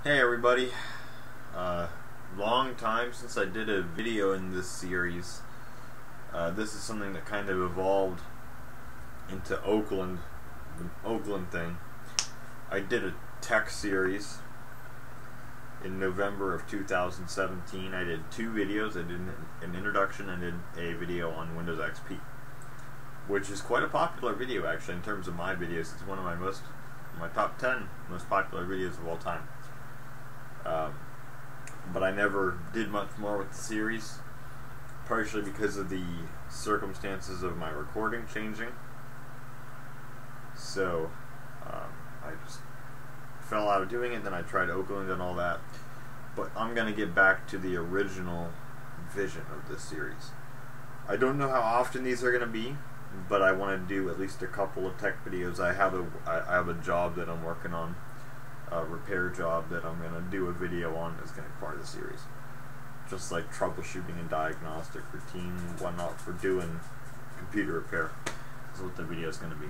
Hey everybody, long time since I did a video in this series. This is something that kind of evolved into the Oakland thing. I did a tech series in November of 2017. I did two videos. I did an introduction and did a video on Windows XP, which is quite a popular video actually in terms of my videos. It's one of my top 10 most popular videos of all time. But I never did much more with the series, partially because of the circumstances of my recording changing. So I just fell out of doing it. Then I tried Oakland and all that. But I'm going to get back to the original vision of this series. I don't know how often these are going to be, but I want to do at least a couple of tech videos. I have a job that I'm working on. A repair job that I'm going to do a video on is going to be part of the series. Just like troubleshooting and diagnostic routine and whatnot for doing computer repair is what the video is going to be.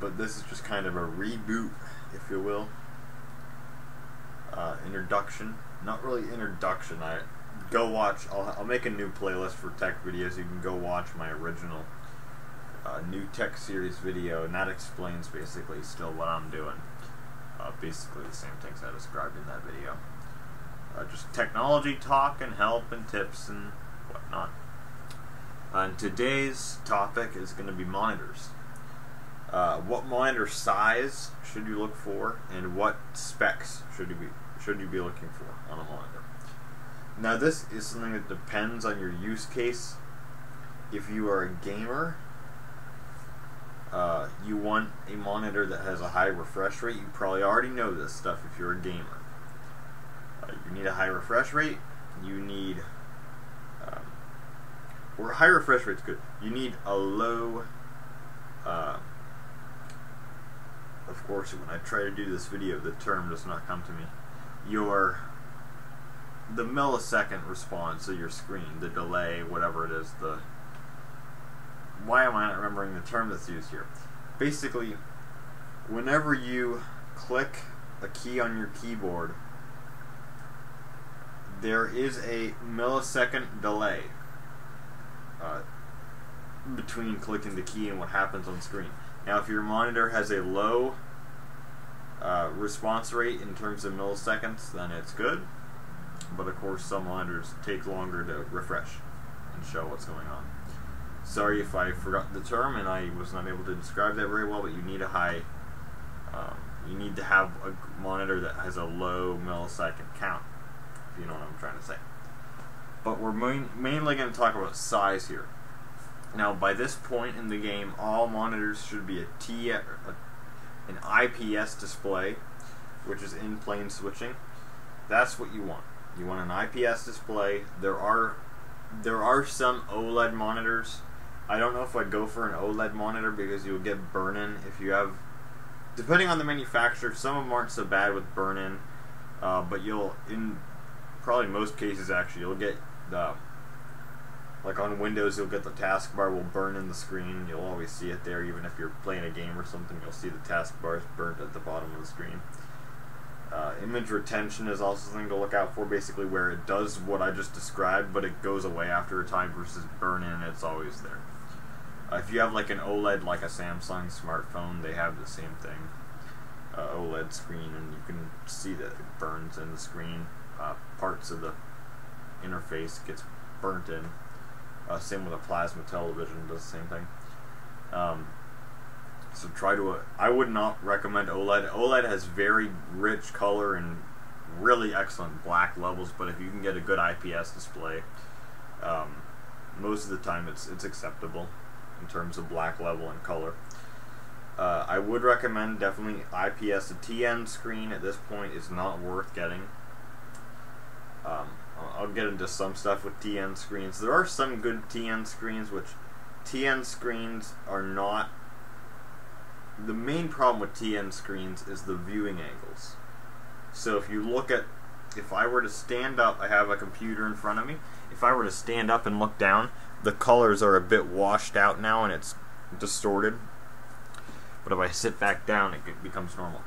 But this is just kind of a reboot, if you will. Introduction. Not really introduction. I'll make a new playlist for tech videos. You can go watch my original new tech series video, and that explains basically still what I'm doing. Basically the same things I described in that video. Just technology talk and help and tips and whatnot. And today's topic is going to be monitors. What monitor size should you look for, and what specs should you be looking for on a monitor? Now this is something that depends on your use case. If you are a gamer, you want a monitor that has a high refresh rate. You probably already know this stuff if you're a gamer. You need a high refresh rate. You need, or high refresh rate's good. You need a low, of course when I try to do this video the term does not come to me. The millisecond response of your screen, the delay, whatever it is, why am I not remembering the term that's used here? Basically, whenever you click a key on your keyboard, there is a millisecond delay between clicking the key and what happens on screen. Now, if your monitor has a low response rate in terms of milliseconds, then it's good. But of course, some monitors take longer to refresh and show what's going on. Sorry if I forgot the term and I was not able to describe that very well, but you need you need to have a monitor that has a low millisecond count, if you know what I'm trying to say. But we're mainly going to talk about size here. Now, by this point in the game, all monitors should be an IPS display, which is in-plane switching. That's what you want. You want an IPS display. There are some OLED monitors. I don't know if I'd go for an OLED monitor because you'll get burn-in if you have, depending on the manufacturer, some of them aren't so bad with burn-in, but in probably most cases actually, you'll get like on Windows, you'll get the taskbar will burn in the screen. You'll always see it there, even if you're playing a game or something, you'll see the taskbar is burnt at the bottom of the screen. Image retention is also something to look out for, basically where it does what I just described, but it goes away after a time versus burn-in, it's always there. If you have like an OLED, like a Samsung smartphone, they have the same thing. OLED screen, and you can see that it burns in the screen. Parts of the interface gets burnt in. Same with a plasma television, does the same thing. So I would not recommend OLED. OLED has very rich color and really excellent black levels, but if you can get a good IPS display, most of the time it's acceptable in terms of black level and color. I would recommend definitely IPS. A TN screen at this point is not worth getting. I'll get into some stuff with TN screens. There are some good TN screens, which TN screens are not. The main problem with TN screens is the viewing angles. So if I were to stand up, I have a computer in front of me. If I were to stand up and look down, the colors are a bit washed out now and it's distorted. But if I sit back down, it becomes normal.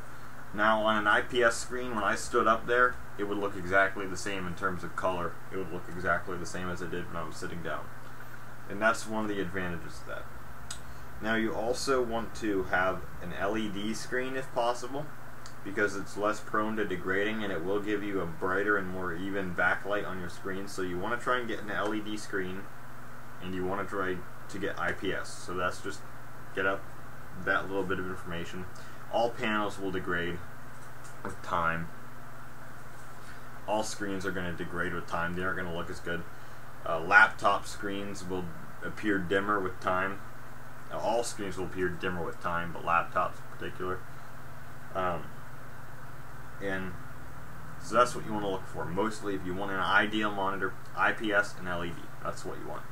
Now on an IPS screen, when I stood up there, it would look exactly the same in terms of color. It would look exactly the same as it did when I was sitting down. And that's one of the advantages of that. Now you also want to have an LED screen if possible, because it's less prone to degrading and it will give you a brighter and more even backlight on your screen. So you want to try and get an LED screen, and you want to try to get IPS. So that's just get up that little bit of information. All panels will degrade with time. All screens are going to degrade with time. They aren't going to look as good. Laptop screens will appear dimmer with time. All screens will appear dimmer with time, but laptops in particular. And so that's what you want to look for. Mostly, if you want an ideal monitor, IPS and LED. That's what you want.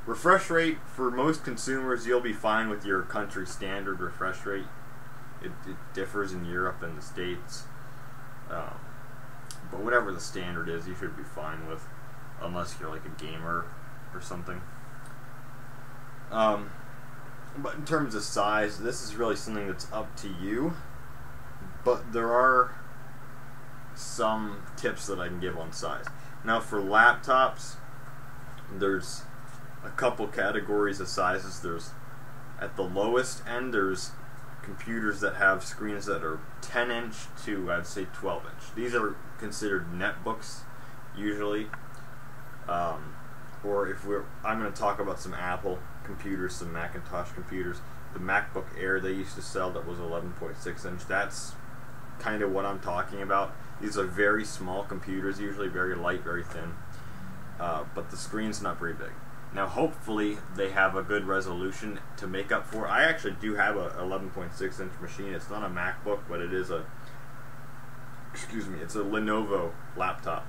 Refresh rate, for most consumers, you'll be fine with your country standard refresh rate. It differs in Europe and the States. But whatever the standard is, you should be fine with, unless you're like a gamer or something. But in terms of size, this is really something that's up to you. But there are some tips that I can give on size. Now for laptops, there's a couple categories of sizes. There's, at the lowest end, there's computers that have screens that are 10 inch to, I'd say, 12 inch. These are considered netbooks usually. Or if I'm going to talk about some Apple computers, some Macintosh computers. The MacBook Air they used to sell that was 11.6 inch. That's kind of what I'm talking about. These are very small computers, usually very light, very thin. But the screen's not very big. Now hopefully they have a good resolution to make up for. I actually do have a 11.6 inch machine. It's not a MacBook, but it is it's a Lenovo laptop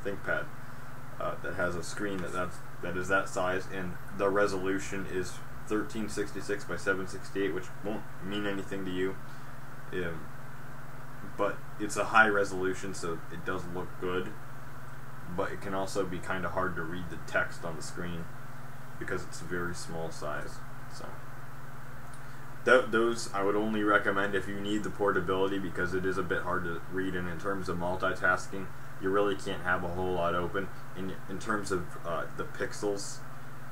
ThinkPad that has a screen that is that size, and the resolution is 1366 by 768, which won't mean anything to you. But it's a high resolution, so it does look good. But it can also be kind of hard to read the text on the screen because it's a very small size. So those I would only recommend if you need the portability, because it is a bit hard to read, and in terms of multitasking, you really can't have a whole lot open. In terms of the pixels,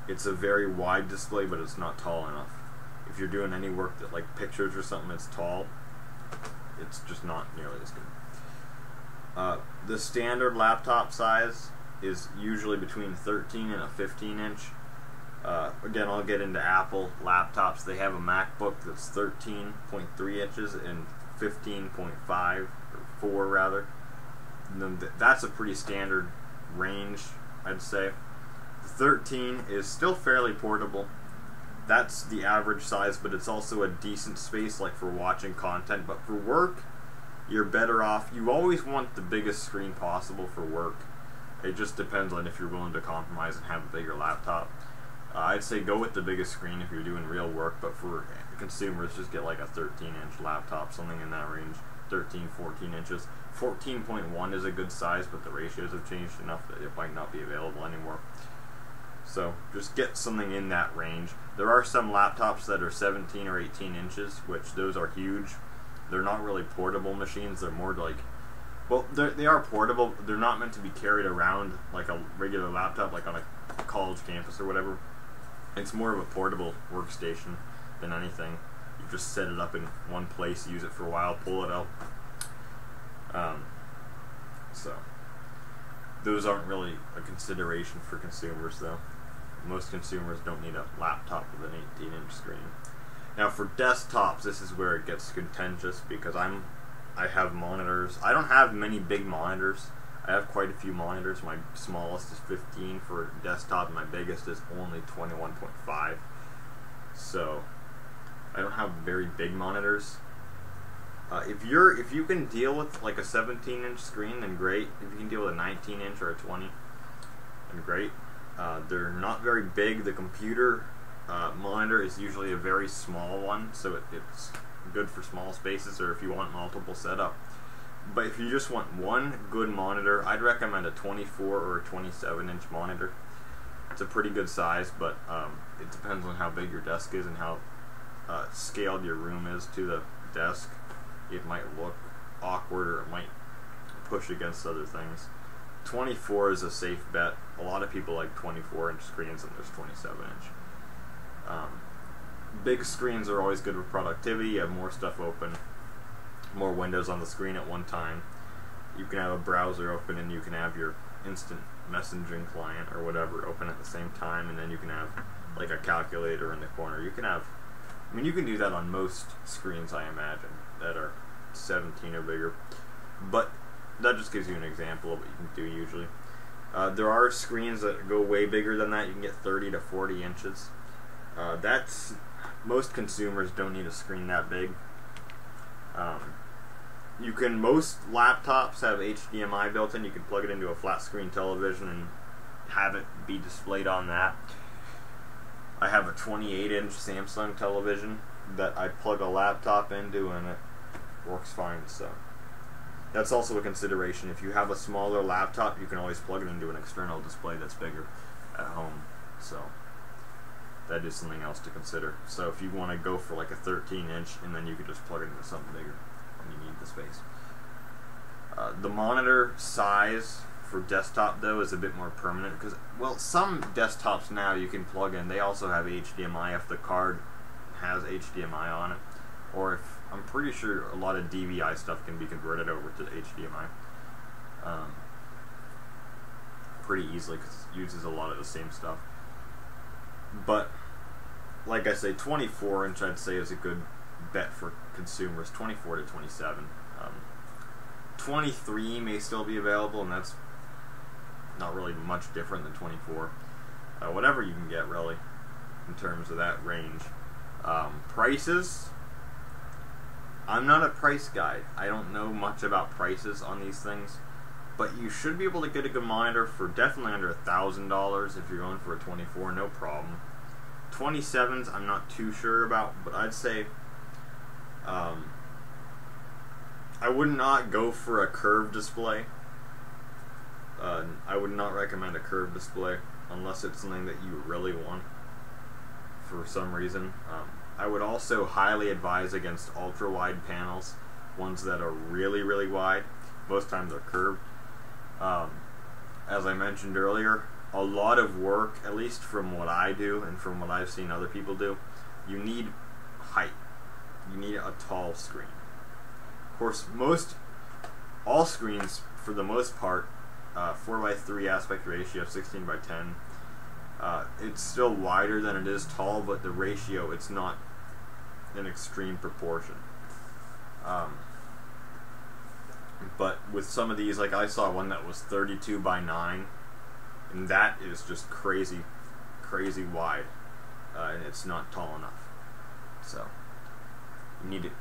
it's a very wide display, but it's not tall enough. If you're doing any work that, like pictures or something that's tall, it's just not nearly as good. The standard laptop size is usually between 13 and a 15 inch. Again, I'll get into Apple laptops. They have a MacBook that's 13.3 inches and 15.5, or 4 rather. And then that's a pretty standard range, I'd say. The 13 is still fairly portable. That's the average size, but it's also a decent space, like for watching content. But for work, you're better off. You always want the biggest screen possible for work. It just depends on if you're willing to compromise and have a bigger laptop. I'd say go with the biggest screen if you're doing real work, but for consumers, just get like a 13-inch laptop, something in that range, 13, 14 inches. 14.1 is a good size, but the ratios have changed enough that it might not be available anymore. So just get something in that range. There are some laptops that are 17 or 18 inches, which those are huge. They're not really portable machines. They're more like, well, they are portable. They're not meant to be carried around like a regular laptop, like on a college campus or whatever. It's more of a portable workstation than anything. You just set it up in one place, use it for a while, pull it out. So those aren't really a consideration for consumers, though. Most consumers don't need a laptop with an 18-inch screen. Now for desktops, this is where it gets contentious, because I have monitors. I don't have many big monitors. I have quite a few monitors. My smallest is 15 for desktop, and my biggest is only 21.5. So I don't have very big monitors. If you can deal with like a 17-inch screen, then great. If you can deal with a 19-inch or a 20, then great. They're not very big. The computer monitor is usually a very small one, so it's good for small spaces, or if you want multiple setup. But if you just want one good monitor, I'd recommend a 24 or a 27-inch monitor. It's a pretty good size, but it depends on how big your desk is and how scaled your room is to the desk. it might look awkward or it might push against other things. 24 is a safe bet. A lot of people like 24-inch screens, and there's 27-inch. Big screens are always good for productivity. You have more stuff open, more windows on the screen at one time. You can have a browser open, and you can have your instant messaging client or whatever open at the same time, and then you can have like a calculator in the corner. You can have, I mean, you can do that on most screens, I imagine, that are 17 or bigger. But that just gives you an example of what you can do usually. There are screens that go way bigger than that. You can get 30 to 40 inches. Most consumers don't need a screen that big. Most laptops have HDMI built in. You can plug it into a flat screen television and have it be displayed on that. I have a 28-inch Samsung television that I plug a laptop into, and it works fine. So that's also a consideration. If you have a smaller laptop, you can always plug it into an external display that's bigger at home. So that is something else to consider. So if you want to go for like a 13-inch, and then you could just plug it into something bigger when you need the space. The monitor size for desktop, though, is a bit more permanent because, well, some desktops now you can plug in. They also have HDMI if the card has HDMI on it, or if I'm pretty sure a lot of DVI stuff can be converted over to HDMI pretty easily because it uses a lot of the same stuff. But like I say, 24-inch I'd say is a good bet for consumers. 24 to 27. 23 may still be available, and that's not really much different than 24. Whatever you can get, really, in terms of that range. Prices, I'm not a price guy. I don't know much about prices on these things, but you should be able to get a good monitor for definitely under $1,000 if you're going for a 24, no problem. 27s I'm not too sure about, but I'd say I would not go for a curved display. I would not recommend a curved display unless it's something that you really want for some reason. I would also highly advise against ultra-wide panels, ones that are really, really wide. Most times they're curved. As I mentioned earlier, a lot of work, at least from what I do and from what I've seen other people do, you need height. You need a tall screen. Of course, all screens, for the most part, 4:3 aspect ratio, 16:10. It's still wider than it is tall, but the ratio, it's not an extreme proportion. But with some of these, like I saw one that was 32:9, and that is just crazy, crazy wide, and it's not tall enough. So you need to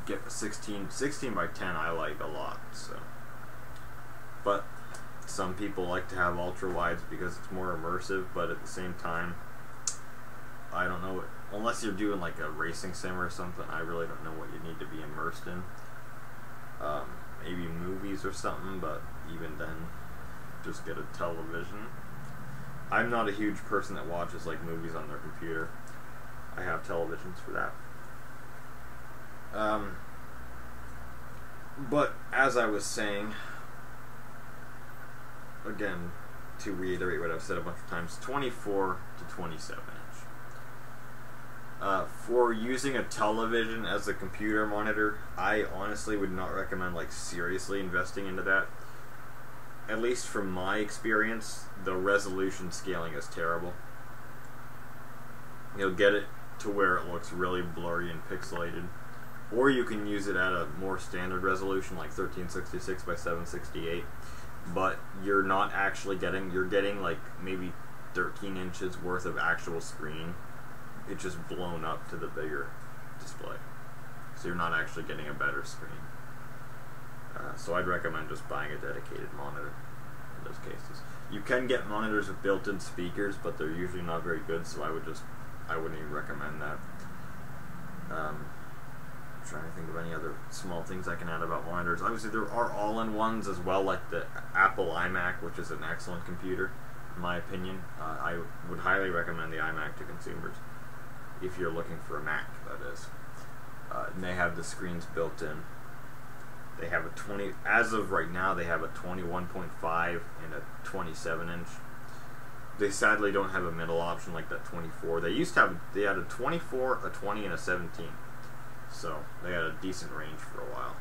get a 16:10. I like a lot. So, but some people like to have ultra wides because it's more immersive, but at the same time, I don't know, unless you're doing like a racing sim or something, I really don't know what you need to be immersed in. Maybe movies or something, but even then, just get a television. I'm not a huge person that watches like movies on their computer. I have televisions for that. But as I was saying, again, to reiterate what I've said a bunch of times, 24 to 27 inch. For using a television as a computer monitor, I honestly would not recommend like seriously investing into that. At least from my experience, the resolution scaling is terrible. You'll get it to where it looks really blurry and pixelated. Or you can use it at a more standard resolution like 1366 by 768. But you're not actually you're getting like maybe 13 inches worth of actual screen. It's just blown up to the bigger display. So you're not actually getting a better screen. So I'd recommend just buying a dedicated monitor in those cases. You can get monitors with built-in speakers, but they're usually not very good, so I wouldn't even recommend that. I'm trying to think of any other small things I can add about monitors. Obviously there are all-in-ones as well, like the Apple iMac, which is an excellent computer, in my opinion. I would highly recommend the iMac to consumers, if you're looking for a Mac, that is. And they have the screens built in. They have a 20, as of right now, they have a 21.5 and a 27 inch. They sadly don't have a middle option like that 24. They had a 24, a 20, and a 17. So they had a decent range for a while.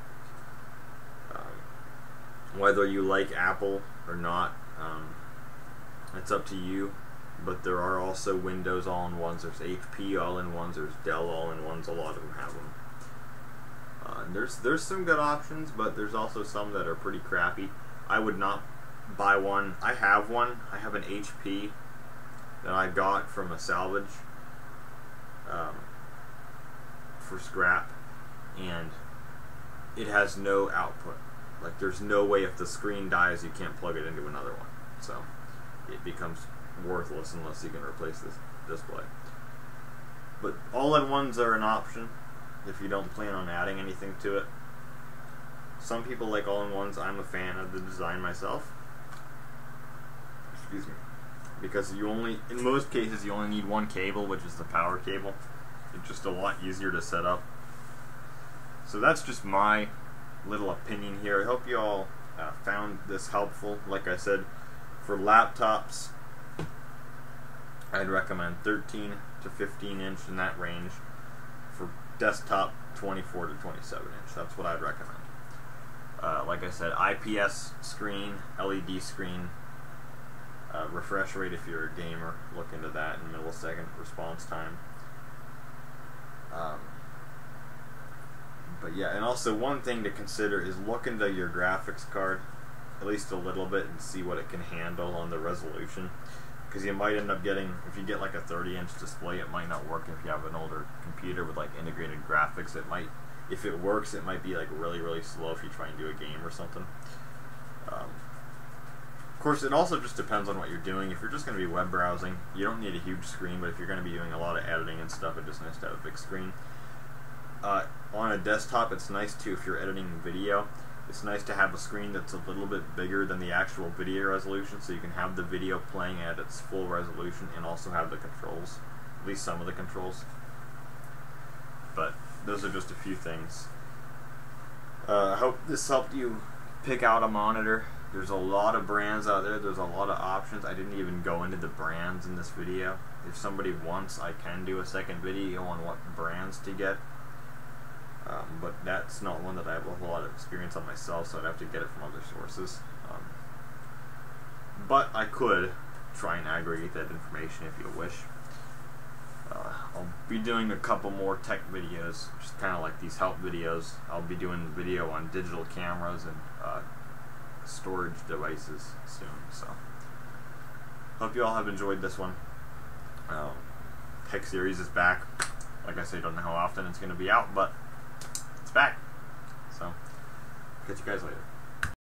Whether you like Apple or not, it's up to you. But there are also Windows all-in-ones. There's HP all-in-ones. There's Dell all-in-ones. A lot of them have them. There's some good options, but there's also some that are pretty crappy. I would not buy one. I have one. I have an HP that I got from a salvage for scrap, and it has no output. Like, there's no way if the screen dies you can't plug it into another one. So it becomes worthless unless you can replace this display. But all-in-ones are an option if you don't plan on adding anything to it. Some people like all-in-ones. I'm a fan of the design myself. Excuse me. Because in most cases, you only need one cable, which is the power cable. It's just a lot easier to set up. So that's just my little opinion here. I hope you all found this helpful. Like I said, for laptops, I'd recommend 13 to 15 inch in that range. For desktop, 24 to 27 inch. That's what I'd recommend. Like I said, IPS screen, LED screen, refresh rate if you're a gamer. Look into that, in millisecond response time. But yeah, and also one thing to consider is look into your graphics card, at least a little bit, and see what it can handle on the resolution. Because you might end up getting, if you get like a 30-inch display, it might not work if you have an older computer with like integrated graphics. It might, if it works, it might be like really, really slow if you try and do a game or something. Of course, it also just depends on what you're doing. If you're just going to be web browsing, you don't need a huge screen, but if you're going to be doing a lot of editing and stuff, it's just nice to have a big screen. On a desktop, it's nice too if you're editing video. It's nice to have a screen that's a little bit bigger than the actual video resolution, so you can have the video playing at its full resolution and also have the controls, at least some of the controls. But those are just a few things. I hope this helped you pick out a monitor. There's a lot of brands out there. There's a lot of options. I didn't even go into the brands in this video. If somebody wants, I can do a second video on what brands to get. But that's not one that I have a whole lot of experience on myself, so I'd have to get it from other sources. But I could try and aggregate that information if you wish. I'll be doing a couple more tech videos, just kind of like these help videos. I'll be doing video on digital cameras and storage devices soon. So, hope you all have enjoyed this one. Tech series is back. Like I say, don't know how often it's going to be out, but it's back. So, catch you guys later.